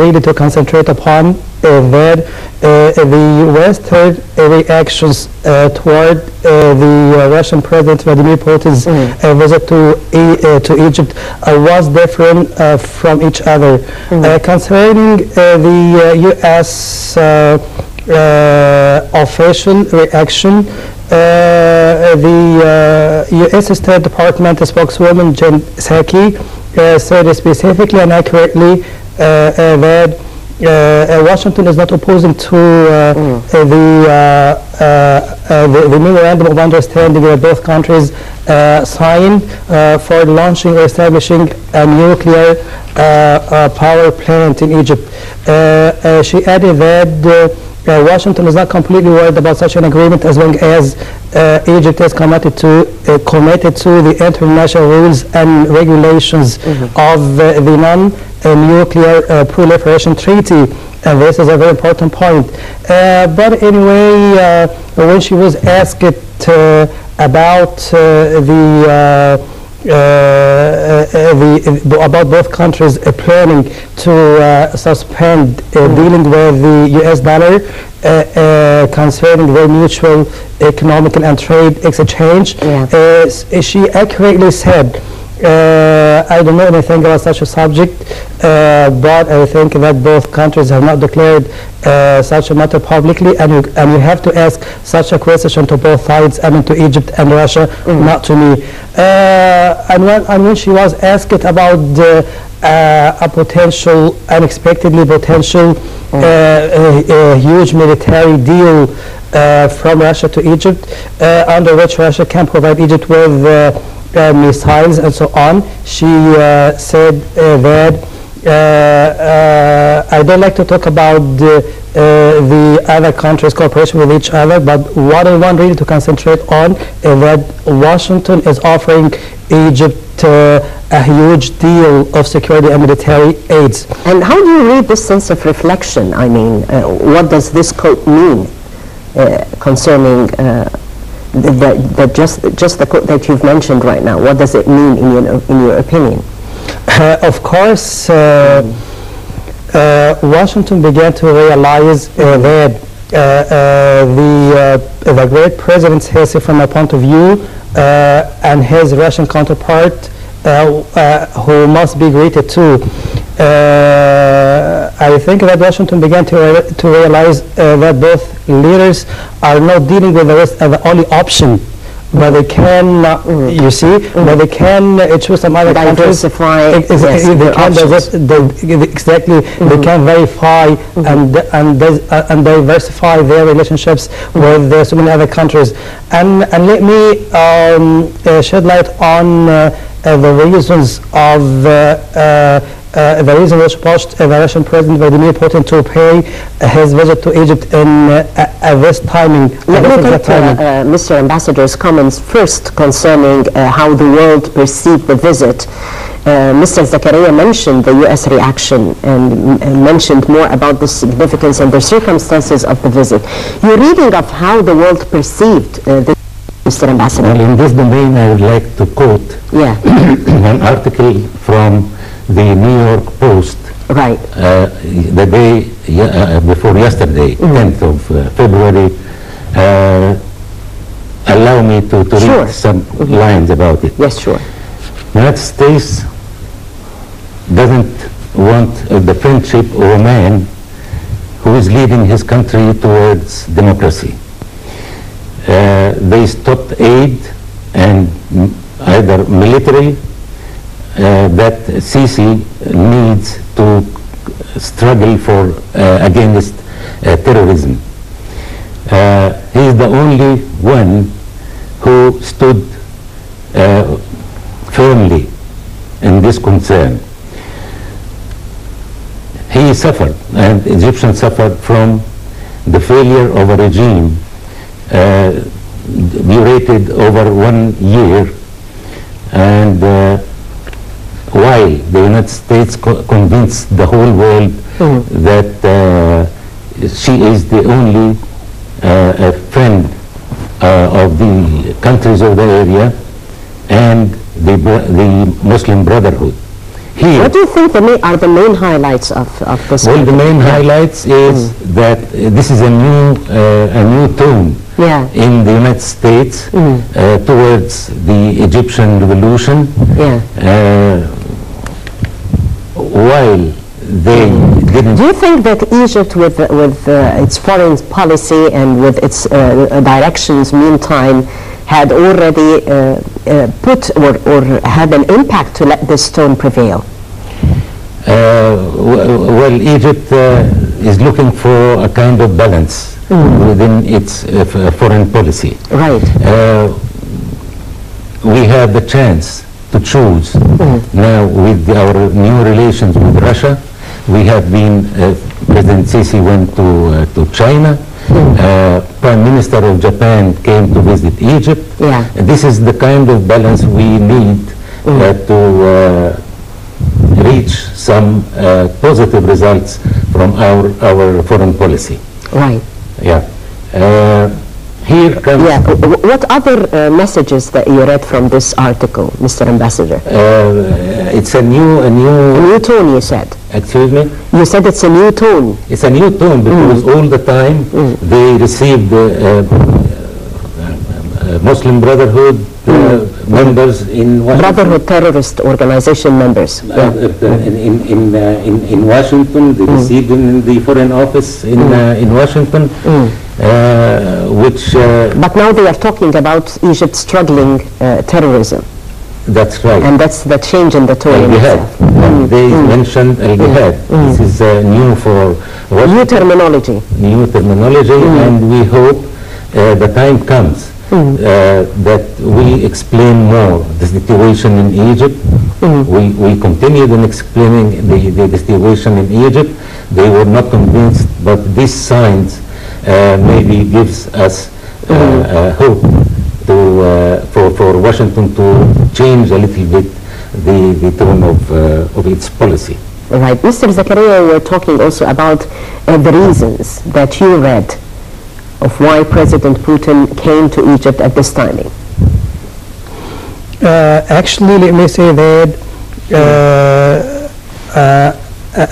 needed to concentrate upon that the Western reactions toward the Russian President Vladimir Putin's visit to Egypt was different from each other. Concerning the U.S. Official reaction, the U.S. State Department spokeswoman Jen Psaki said specifically and accurately that Washington is not opposing to the memorandum of understanding that both countries signed for launching or establishing a nuclear power plant in Egypt. She added that Washington is not completely worried about such an agreement as long as Egypt is committed to the international rules and regulations of the non-nuclear proliferation treaty. And this is a very important point. But anyway, when she was asked about about both countries planning to suspend dealing with the U.S. dollar concerning their mutual economic and trade exchange, she accurately said, I don't know anything about such a subject, but I think that both countries have not declared such a matter publicly, and you have to ask such a question to both sides, I mean to Egypt and Russia, not to me. And when she was asked about a potential, unexpectedly potential huge military deal from Russia to Egypt, under which Russia can provide Egypt with missiles and so on, she said that I don't like to talk about the other countries' cooperation with each other, but what I want really to concentrate on is that Washington is offering Egypt a huge deal of security and military aids. And how do you read this sense of reflection? I mean, what does this quote mean concerning just the quote that you've mentioned right now? What does it mean in your opinion? Of course, Washington began to realize that the great President Sisi, from my point of view, and his Russian counterpart, who must be greeted too. I think that Washington began to realize that both leaders are not dealing with the West as the only option, but they can, you see, but they can choose some other countries. They can verify and diversify their relationships with so many other countries. And let me shed light on the reasons of the reason which pushed the Russian President Vladimir Putin to pay his visit to Egypt in this timing. Let me take Mr. Ambassador's comments first concerning how the world perceived the visit. Mr. Zakaria mentioned the U.S. reaction and mentioned more about the significance and the circumstances of the visit. Your reading of how the world perceived this, Mr. Ambassador? Well, in this domain, I would like to quote an article from the New York Post, the day before yesterday, 10th of February. Allow me to read some lines about it. Yes, sure. The United States doesn't want the friendship of a man who is leading his country towards democracy. They stopped aid and either military that Sisi needs to struggle for against terrorism. He is the only one who stood firmly in this concern. He suffered, and Egyptians suffered from the failure of a regime durated over 1 year, and while the United States convinced the whole world that she is the only friend of the countries of the area and the Muslim Brotherhood. Here, what do you think are the main highlights of this? Well, the main highlights is that this is a new tone in the United States towards the Egyptian revolution. While they didn't. Do you think that Egypt, with its foreign policy and with its directions, meantime, had already put or had an impact to let this tone prevail? Well, Egypt is looking for a kind of balance within its foreign policy. Right. We have the chance to choose now with our new relations with Russia. We have been, President Sisi went to China. Prime Minister of Japan came to visit Egypt. This is the kind of balance we need to reach some positive results from our foreign policy. Right. Here comes... What other messages that you read from this article, Mr. Ambassador? It's a new tone, you said. Excuse me? You said it's a new tone. It's a new tone because all the time they received Muslim Brotherhood members in Washington. Brotherhood terrorist organization members. In Washington, they received in the Foreign Office in Washington, which... but now they are talking about Egypt struggling terrorism. That's right. And that's the change in the tone. They mentioned al-Jihad. This is new for... New terminology. New terminology, and we hope the time comes that we explain more the situation in Egypt. We continued in explaining the situation in Egypt. They were not convinced, but these signs maybe gives us hope for Washington to change a little bit the tone of its policy. Right. Mr. Zakaria, we're talking also about the reasons that you read of why President Putin came to Egypt at this timing. Actually, let me say that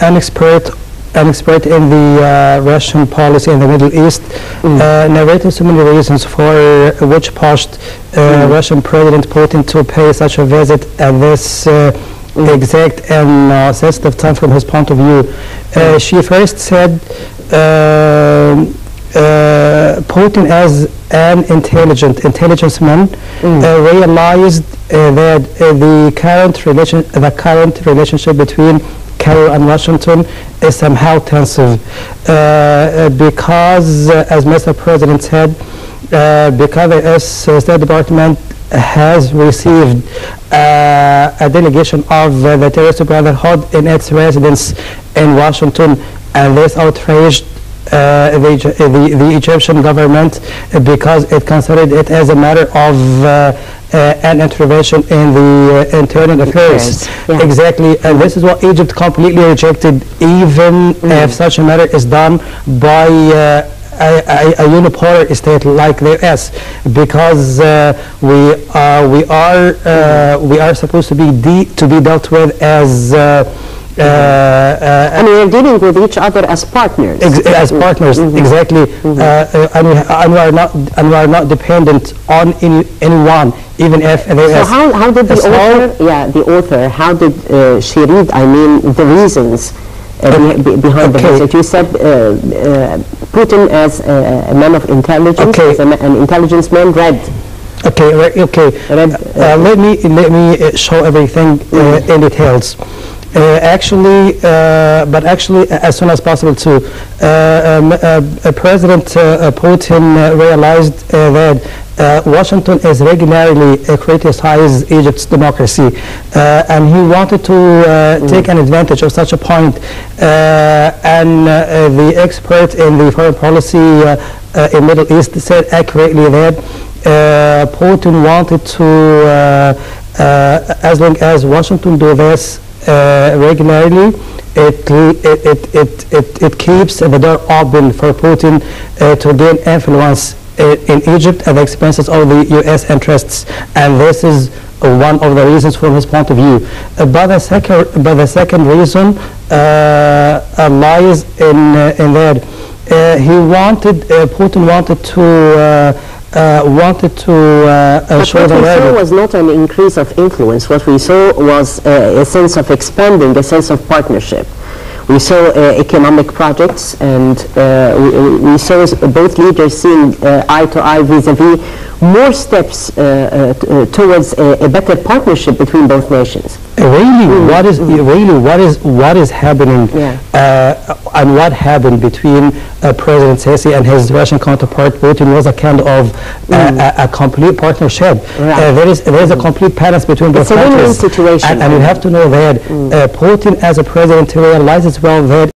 an expert in the Russian policy in the Middle East narrated so many reasons for which pushed Russian President Putin to pay such a visit at this exact and sensitive time from his point of view. She first said Putin, as an intelligence man, realized that the current relationship between Cairo and Washington is somehow tensive because, as Mr. President said, because the U.S. State Department has received a delegation of the Terrorist Brotherhood in its residence in Washington, and this outraged the Egyptian government because it considered it as a matter of an intervention in the internal affairs. Exactly, and this is what Egypt completely rejected, even if such a matter is done by a unipolar state like the U.S., because we are supposed to be dealt with as and we are dealing with each other as partners. As partners, exactly. And we are not dependent on anyone, even if there is. So how did the author, how did she read, I mean, the reasons behind the visit? You said Putin, as a man of intelligence, as an intelligence man, read. Let me show everything in details. Actually, as soon as possible too, President Putin realized that Washington is regularly criticized Egypt's democracy, and he wanted to take an advantage of such a point. And the expert in the foreign policy in Middle East said accurately that Putin wanted to, as long as Washington do this regularly, it keeps the door open for Putin to gain influence in Egypt at the expenses of the U.S. interests, and this is one of the reasons from his point of view. But the second reason lies in that Putin wanted to show the what we saw was not an increase of influence. What we saw was a sense of expanding, a sense of partnership. We saw economic projects, and we saw both leaders seeing eye to eye, vis-a-vis, more steps towards a better partnership between both nations. Really, what is happening, and what happened between President Sisi and his Russian counterpart Putin was a kind of a complete partnership. Right. There is a complete balance between both countries. It's a win-win situation. And you have to know that Putin, as a president, realizes well that